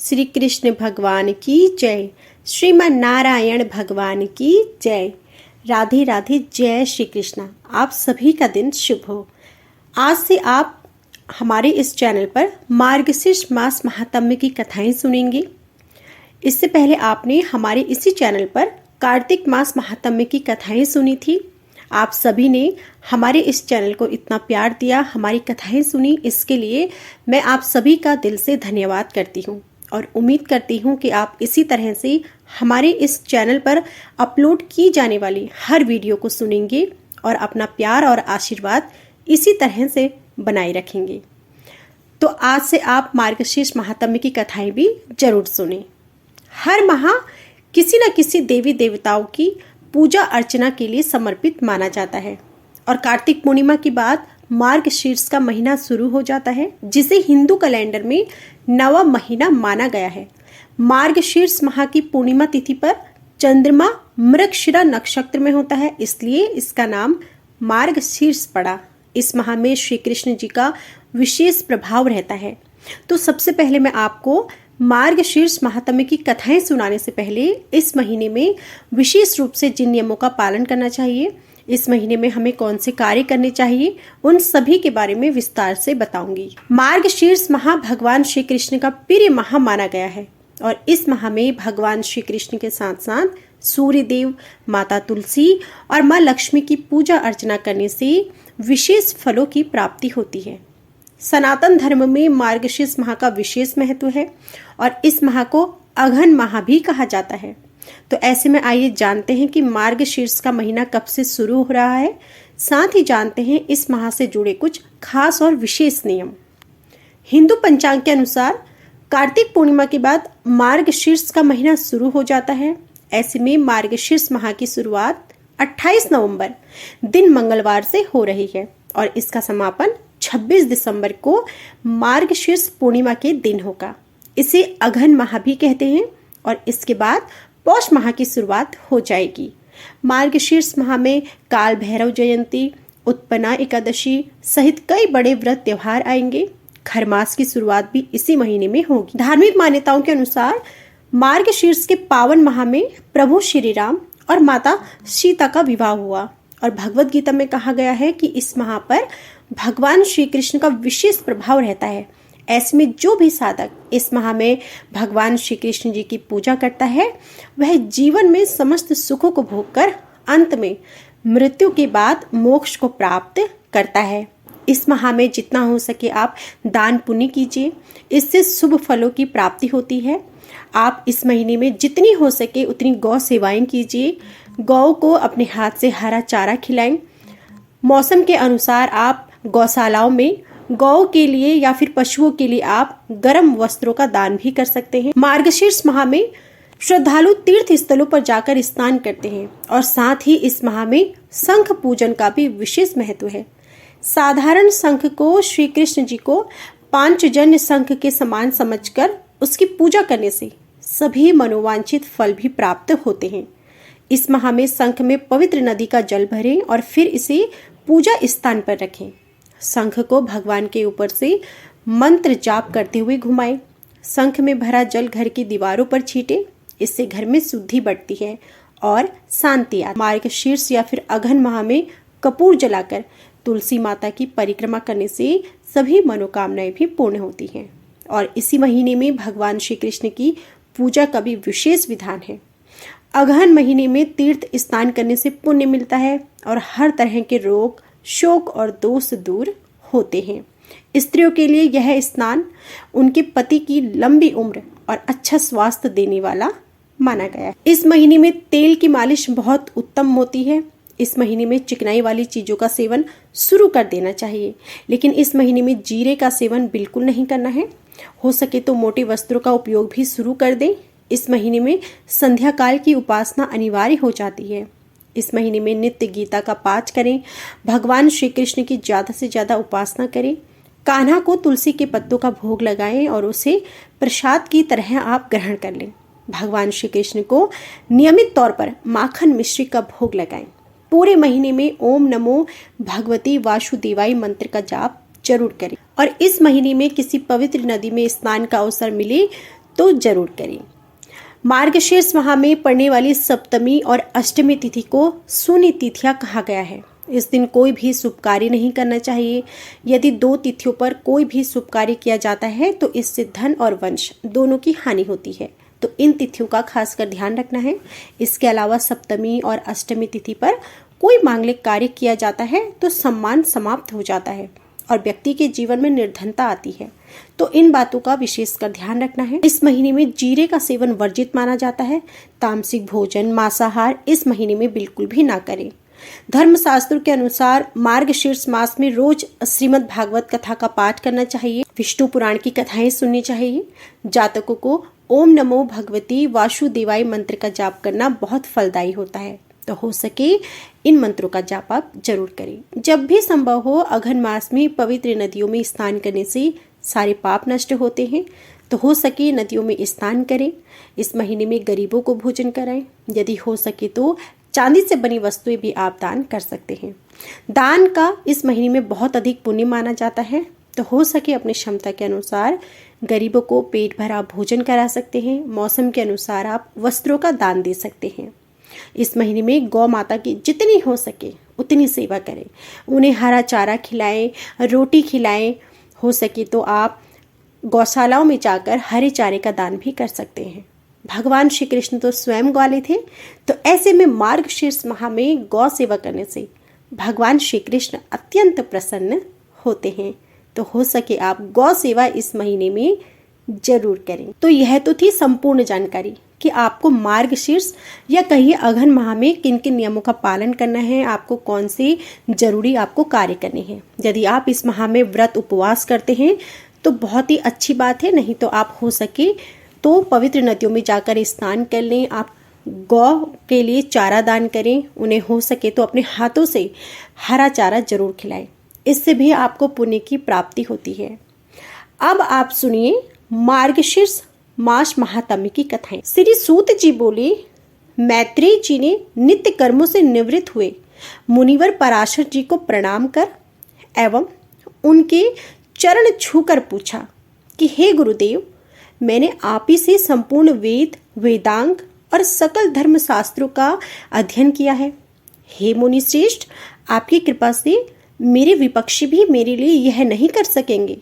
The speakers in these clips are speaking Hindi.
श्री कृष्ण भगवान की जय। श्रीमन नारायण भगवान की जय। राधे राधे, जय श्री कृष्णा। आप सभी का दिन शुभ हो। आज से आप हमारे इस चैनल पर मार्गशीर्ष मास महात्म्य की कथाएं सुनेंगे। इससे पहले आपने हमारे इसी चैनल पर कार्तिक मास महात्म्य की कथाएं सुनी थी। आप सभी ने हमारे इस चैनल को इतना प्यार दिया, हमारी कथाएं सुनी, इसके लिए मैं आप सभी का दिल से धन्यवाद करती हूँ और उम्मीद करती हूँ कि आप इसी तरह से हमारे इस चैनल पर अपलोड की जाने वाली हर वीडियो को सुनेंगे और अपना प्यार और आशीर्वाद इसी तरह से बनाए रखेंगे। तो आज से आप मार्गशीर्ष महात्म्य की कथाएं भी जरूर सुनें। हर माह किसी न किसी देवी देवताओं की पूजा अर्चना के लिए समर्पित माना जाता है और कार्तिक पूर्णिमा के बाद मार्गशीर्ष का महीना शुरू हो जाता है, जिसे हिंदू कैलेंडर में नवा महीना माना गया है। मार्गशीर्ष माह की पूर्णिमा तिथि पर चंद्रमा मृगशिरा नक्षत्र में होता है, इसलिए इसका नाम मार्गशीर्ष पड़ा। इस माह में श्री कृष्ण जी का विशेष प्रभाव रहता है। तो सबसे पहले मैं आपको मार्गशीर्ष महात्म्य की कथाएं सुनाने से पहले इस महीने में विशेष रूप से जिन नियमों का पालन करना चाहिए, इस महीने में हमें कौन से कार्य करने चाहिए, उन सभी के बारे में विस्तार से बताऊंगी। मार्गशीर्ष माह भगवान श्री कृष्ण का प्रिय माह माना गया है और इस माह में भगवान श्री कृष्ण के साथ साथ सूर्य देव, माता तुलसी और माँ लक्ष्मी की पूजा अर्चना करने से विशेष फलों की प्राप्ति होती है। सनातन धर्म में मार्गशीर्ष माह का विशेष महत्व है और इस माह को अघन माह भी कहा जाता है। तो ऐसे में आइए जानते हैं कि मार्गशीर्ष का महीना कब से शुरू हो रहा है, साथ ही जानते हैं इस माह से जुड़े कुछ खास और विशेष नियम। हिंदू पंचांग के अनुसार कार्तिक पूर्णिमा के बाद मार्गशीर्ष का महीना शुरू हो जाता है। ऐसे में मार्गशीर्ष माह की शुरुआत 28 नवंबर दिन मंगलवार से हो रही है और इसका समापन 26 दिसंबर को मार्गशीर्ष पूर्णिमा के दिन होगा। इसे अघन माह भी कहते हैं और इसके बाद पौष माह की शुरुआत हो जाएगी। मार्गशीर्ष माह में काल भैरव जयंती, उत्पन्ना एकादशी सहित कई बड़े व्रत त्योहार आएंगे। खरमास की शुरुआत भी इसी महीने में होगी। धार्मिक मान्यताओं के अनुसार मार्गशीर्ष के पावन माह में प्रभु श्री राम और माता सीता का विवाह हुआ और भगवत गीता में कहा गया है कि इस माह पर भगवान श्री कृष्ण का विशेष प्रभाव रहता है। ऐसे में जो भी साधक इस माह में भगवान श्री कृष्ण जी की पूजा करता है, वह जीवन में समस्त सुखों को भोगकर अंत में मृत्यु के बाद मोक्ष को प्राप्त करता है। इस माह में जितना हो सके आप दान पुण्य कीजिए, इससे शुभ फलों की प्राप्ति होती है। आप इस महीने में जितनी हो सके उतनी गौ सेवाएं कीजिए। गौ को अपने हाथ से हरा चारा खिलाएं। मौसम के अनुसार आप गौशालाओं में गौ के लिए या फिर पशुओं के लिए आप गर्म वस्त्रों का दान भी कर सकते हैं। मार्गशीर्ष माह में श्रद्धालु तीर्थ स्थलों पर जाकर स्नान करते हैं और साथ ही इस माह में शंख पूजन का भी विशेष महत्व है। साधारण शंख को श्री कृष्ण जी को पांचजन्य शंख के समान समझकर उसकी पूजा करने से सभी मनोवांछित फल भी प्राप्त होते हैं। इस माह में शंख में पवित्र नदी का जल भरें और फिर इसे पूजा स्थान पर रखें। शंख को भगवान के ऊपर से मंत्र जाप करते हुए घुमाएं। शंख में भरा जल घर की दीवारों पर छींटे, इससे घर में शुद्धि बढ़ती है और शांति आती है। मार्गशीर्ष या फिर अघन माह में कपूर जलाकर तुलसी माता की परिक्रमा करने से सभी मनोकामनाएं भी पूर्ण होती हैं और इसी महीने में भगवान श्री कृष्ण की पूजा का भी विशेष विधान है। अगहन महीने में तीर्थ स्नान करने से पुण्य मिलता है और हर तरह के रोग, शोक और दोष दूर होते हैं। स्त्रियों के लिए यह स्नान उनके पति की लंबी उम्र और अच्छा स्वास्थ्य देने वाला माना गया है। इस महीने में तेल की मालिश बहुत उत्तम होती है। इस महीने में चिकनाई वाली चीजों का सेवन शुरू कर देना चाहिए, लेकिन इस महीने में जीरे का सेवन बिल्कुल नहीं करना है। हो सके तो मोटे वस्त्रों का उपयोग भी शुरू कर दें। इस महीने में संध्या काल की उपासना अनिवार्य हो जाती है। इस महीने में नित्य गीता का पाठ करें। भगवान श्री कृष्ण की ज़्यादा से ज़्यादा उपासना करें। कान्हा को तुलसी के पत्तों का भोग लगाएं और उसे प्रसाद की तरह आप ग्रहण कर लें। भगवान श्री कृष्ण को नियमित तौर पर माखन मिश्री का भोग लगाएं। पूरे महीने में ओम नमो भगवती वासुदेवाय मंत्र का जाप जरूर करें और इस महीने में किसी पवित्र नदी में स्नान का अवसर मिले तो जरूर करें। मार्गशीर्ष माह में पड़ने वाली सप्तमी और अष्टमी तिथि को शून्य तिथियां कहा गया है। इस दिन कोई भी शुभ कार्य नहीं करना चाहिए। यदि 2 तिथियों पर कोई भी शुभ कार्य किया जाता है तो इससे धन और वंश दोनों की हानि होती है, तो इन तिथियों का खासकर ध्यान रखना है। इसके अलावा सप्तमी और अष्टमी तिथि पर कोई मांगलिक कार्य किया जाता है तो सम्मान समाप्त हो जाता है और व्यक्ति के जीवन में निर्धनता आती है, तो इन बातों का विशेषकर ध्यान रखना है। इस महीने में जीरे का सेवन वर्जित माना जाता है। तामसिक भोजन, मांसाहार इस महीने में बिल्कुल भी ना करें। धर्मशास्त्रों के अनुसार मार्गशीर्ष मास में रोज श्रीमद् भागवत कथा का पाठ करना चाहिए। विष्णु पुराण की कथाएं सुननी चाहिए। जातकों को ओम नमो भगवती वासुदेवाय मंत्र का जाप करना बहुत फलदायी होता है, तो हो सके इन मंत्रों का जाप आप जरूर करें। जब भी संभव हो अघन मास में पवित्र नदियों में स्नान करने से सारे पाप नष्ट होते हैं, तो हो सके नदियों में स्नान करें। इस महीने में गरीबों को भोजन कराएं। यदि हो सके तो चांदी से बनी वस्तुएं भी आप दान कर सकते हैं। दान का इस महीने में बहुत अधिक पुण्य माना जाता है, तो हो सके अपनी क्षमता के अनुसार गरीबों को पेट भरा भोजन करा सकते हैं। मौसम के अनुसार आप वस्त्रों का दान दे सकते हैं। इस महीने में गौ माता की जितनी हो सके उतनी सेवा करें। उन्हें हरा चारा खिलाएं, रोटी खिलाएं। हो सके तो आप गौशालाओं में जाकर हरे चारे का दान भी कर सकते हैं। भगवान श्री कृष्ण तो स्वयं ग्वाले थे, तो ऐसे में मार्गशीर्ष माह में गौ सेवा करने से भगवान श्री कृष्ण अत्यंत प्रसन्न होते हैं, तो हो सके आप गौ सेवा इस महीने में जरूर करें। तो यह तो थी संपूर्ण जानकारी कि आपको मार्गशीर्ष या कहिए अघन माह में किन किन नियमों का पालन करना है, आपको कौन से जरूरी आपको कार्य करने हैं। यदि आप इस माह में व्रत उपवास करते हैं तो बहुत ही अच्छी बात है, नहीं तो आप हो सके तो पवित्र नदियों में जाकर स्नान कर लें। आप गौ के लिए चारा दान करें। उन्हें हो सके तो अपने हाथों से हरा चारा जरूर खिलाएं, इससे भी आपको पुण्य की प्राप्ति होती है। अब आप सुनिए मार्गशीर्ष मास महात्म्य की कथाएं। श्री सूत जी बोले, मैत्रेय जी ने नित्य कर्मों से निवृत्त हुए मुनिवर पराशर जी को प्रणाम कर एवं उनके चरण छूकर पूछा कि हे गुरुदेव, मैंने आप ही से संपूर्ण वेद, वेदांग और सकल धर्म शास्त्रों का अध्ययन किया है। हे मुनि श्रेष्ठ, आपकी कृपा से मेरे विपक्षी भी मेरे लिए यह नहीं कर सकेंगे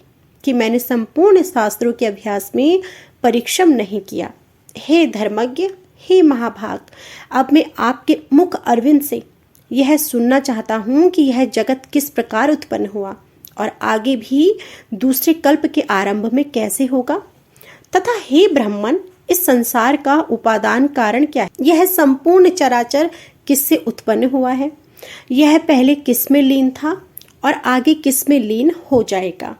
कि मैंने संपूर्ण शास्त्रों के अभ्यास में परिश्रम नहीं किया। हे धर्मज्ञ, हे महाभाग, अब मैं आपके मुख अरविंद से यह सुनना चाहता हूँ कि यह जगत किस प्रकार उत्पन्न हुआ और आगे भी दूसरे कल्प के आरंभ में कैसे होगा, तथा हे ब्राह्मण, इस संसार का उपादान कारण क्या है। यह संपूर्ण चराचर किससे उत्पन्न हुआ है, यह पहले किस में लीन था और आगे किस में लीन हो जाएगा।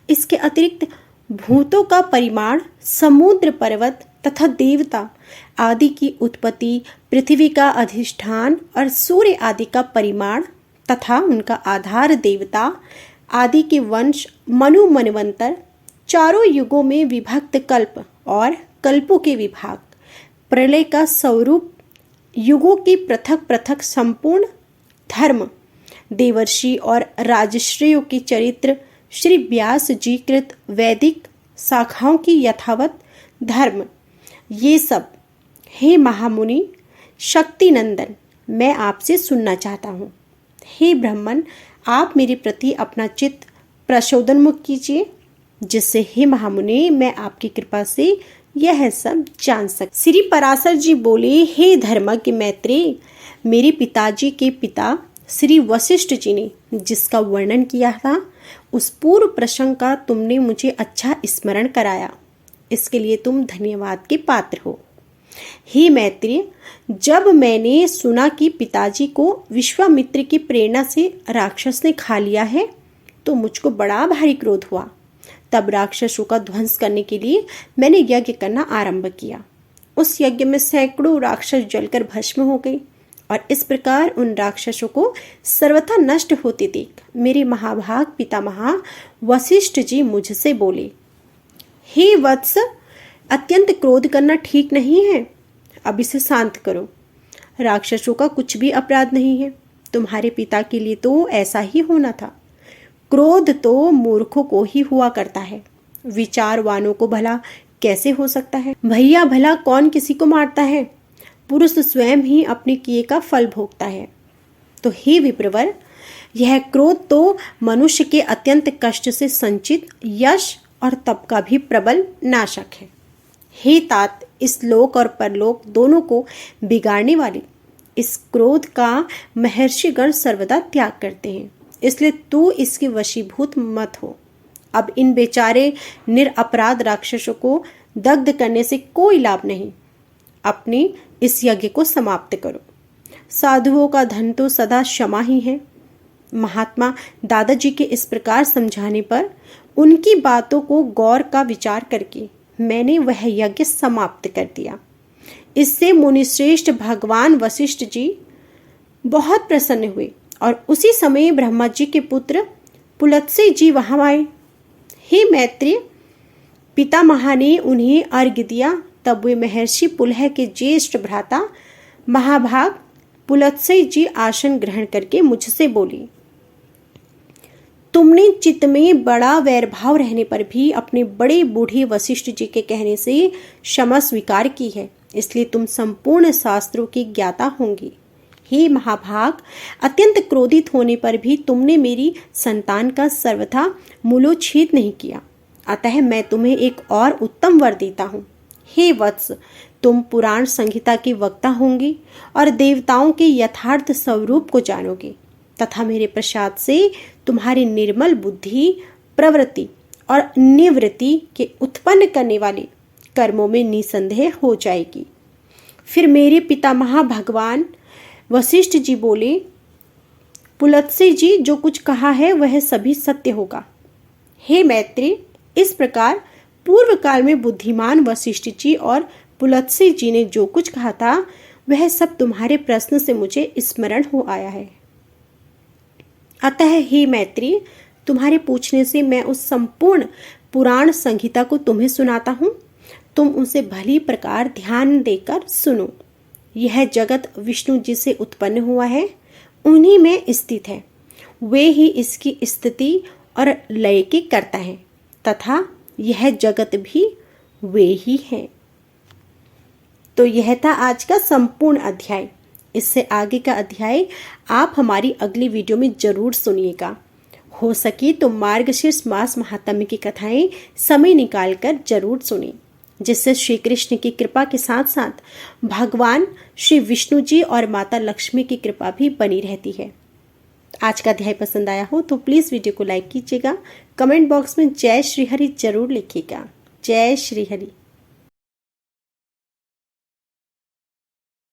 इसके अतिरिक्त भूतों का परिमाण, समुद्र, पर्वत तथा देवता आदि की उत्पत्ति, पृथ्वी का अधिष्ठान और सूर्य आदि का परिमाण तथा उनका आधार देवता आदि के वंश, मनु मनवंतर, चारों युगों में विभक्त कल्प और कल्पों के विभाग, प्रलय का स्वरूप, युगों की पृथक पृथक संपूर्ण धर्म, देवर्षि और राजश्रेयों की चरित्र, श्री व्यास जी कृत वैदिक शाखाओं की यथावत धर्म, ये सब हे महामुनि शक्ति नंदन मैं आपसे सुनना चाहता हूँ। हे ब्राह्मण, आप मेरे प्रति अपना चित्त प्रचोदनमुख कीजिए, जिससे हे महामुनि मैं आपकी कृपा से यह सब जान सक। श्री पराशर जी बोले, हे धर्मज्ञ मैत्रेय, मेरे पिताजी के पिता श्री वशिष्ठ जी ने जिसका वर्णन किया था उस पूर्व प्रसंग का तुमने मुझे अच्छा स्मरण कराया, इसके लिए तुम धन्यवाद के पात्र हो। हे मैत्रेय, जब मैंने सुना कि पिताजी को विश्वामित्र की प्रेरणा से राक्षस ने खा लिया है तो मुझको बड़ा भारी क्रोध हुआ। तब राक्षसों का ध्वंस करने के लिए मैंने यज्ञ करना आरंभ किया। उस यज्ञ में सैकड़ों राक्षस जलकर भस्म हो गए और इस प्रकार उन राक्षसों को सर्वथा नष्ट होते देख मेरे महाभाग पितामह वशिष्ठ जी मुझसे बोले, हे वत्स, अत्यंत क्रोध करना ठीक नहीं है, अब इसे शांत करो। राक्षसों का कुछ भी अपराध नहीं है, तुम्हारे पिता के लिए तो ऐसा ही होना था। क्रोध तो मूर्खों को ही हुआ करता है, विचारवानों को भला कैसे हो सकता है? भैया भला कौन किसी को मारता है? पुरुष स्वयं ही अपने किए का फल भोगता है। तो हे विप्रवर, यह क्रोध तो मनुष्य के अत्यंत कष्ट से संचित यश और तप का भी प्रबल नाशक है। हे तात, इस लोक और परलोक दोनों को बिगाड़ने वाली इस क्रोध का महर्षिगण सर्वदा त्याग करते हैं, इसलिए तू इसके वशीभूत मत हो। अब इन बेचारे निरपराध राक्षसों को दग्ध करने से कोई लाभ नहीं। अपने इस यज्ञ को समाप्त करो। साधुओं का धन तो सदा क्षमा ही है। महात्मा दादाजी के इस प्रकार समझाने पर उनकी बातों को गौर का विचार करके मैंने वह यज्ञ समाप्त कर दिया। इससे मुनिश्रेष्ठ भगवान वशिष्ठ जी बहुत प्रसन्न हुए और उसी समय ब्रह्मा जी के पुत्र पुलत्स्य जी वहां आए। हे मैत्रेय, पितामह ने उन्हें अर्घ्य दिया। तब वे महर्षि पुलह के ज्येष्ठ भ्राता महाभाग पुलत्स्य जी आसन ग्रहण करके मुझसे बोली, तुमने चित्त में बड़ा वैरभाव रहने पर भी अपने बड़े बूढ़े वशिष्ठ जी के कहने से क्षमा स्वीकार की है, इसलिए तुम संपूर्ण शास्त्रों की ज्ञाता होंगी। हे महाभाग, अत्यंत क्रोधित होने पर भी तुमने मेरी संतान का सर्वथा मूलोच्छेद नहीं किया, अतः मैं तुम्हें एक और उत्तम वर देता हूँ। हे वत्स, तुम पुराण संहिता की वक्ता होंगी और देवताओं के यथार्थ स्वरूप को जानोगे तथा मेरे प्रसाद से तुम्हारी निर्मल बुद्धि, प्रवृत्ति और निवृत्ति के उत्पन्न करने वाले कर्मों में निसंदेह हो जाएगी। फिर मेरे पितामह भगवान वशिष्ठ जी बोले, पुलत्स्य जी जो कुछ कहा है वह सभी सत्य होगा। हे मैत्रेय, इस प्रकार पूर्व काल में बुद्धिमान वशिष्ठ जी और पुलत्स्य जी ने जो कुछ कहा था वह सब तुम्हारे प्रश्न से मुझे स्मरण हो आया है। अतः हे मैत्रेय, तुम्हारे पूछने से मैं उस संपूर्ण पुराण संहिता को तुम्हें सुनाता हूँ। तुम उसे भली प्रकार ध्यान देकर सुनो। यह जगत विष्णु जी से उत्पन्न हुआ है, उन्हीं में स्थित है। वे ही इसकी स्थिति और लय की करता है तथा यह जगत भी वे ही हैं। तो यह था आज का संपूर्ण अध्याय। इससे आगे का अध्याय आप हमारी अगली वीडियो में जरूर सुनिएगा। हो सके तो मार्गशीर्ष मास महात्म्य की कथाएं समय निकालकर जरूर सुनें, जिससे श्री कृष्ण की कृपा के साथ साथ भगवान श्री विष्णु जी और माता लक्ष्मी की कृपा भी बनी रहती है। आज का अध्याय पसंद आया हो तो प्लीज़ वीडियो को लाइक कीजिएगा। कमेंट बॉक्स में जय श्री हरि जरूर लिखिएगा। जय श्री हरि।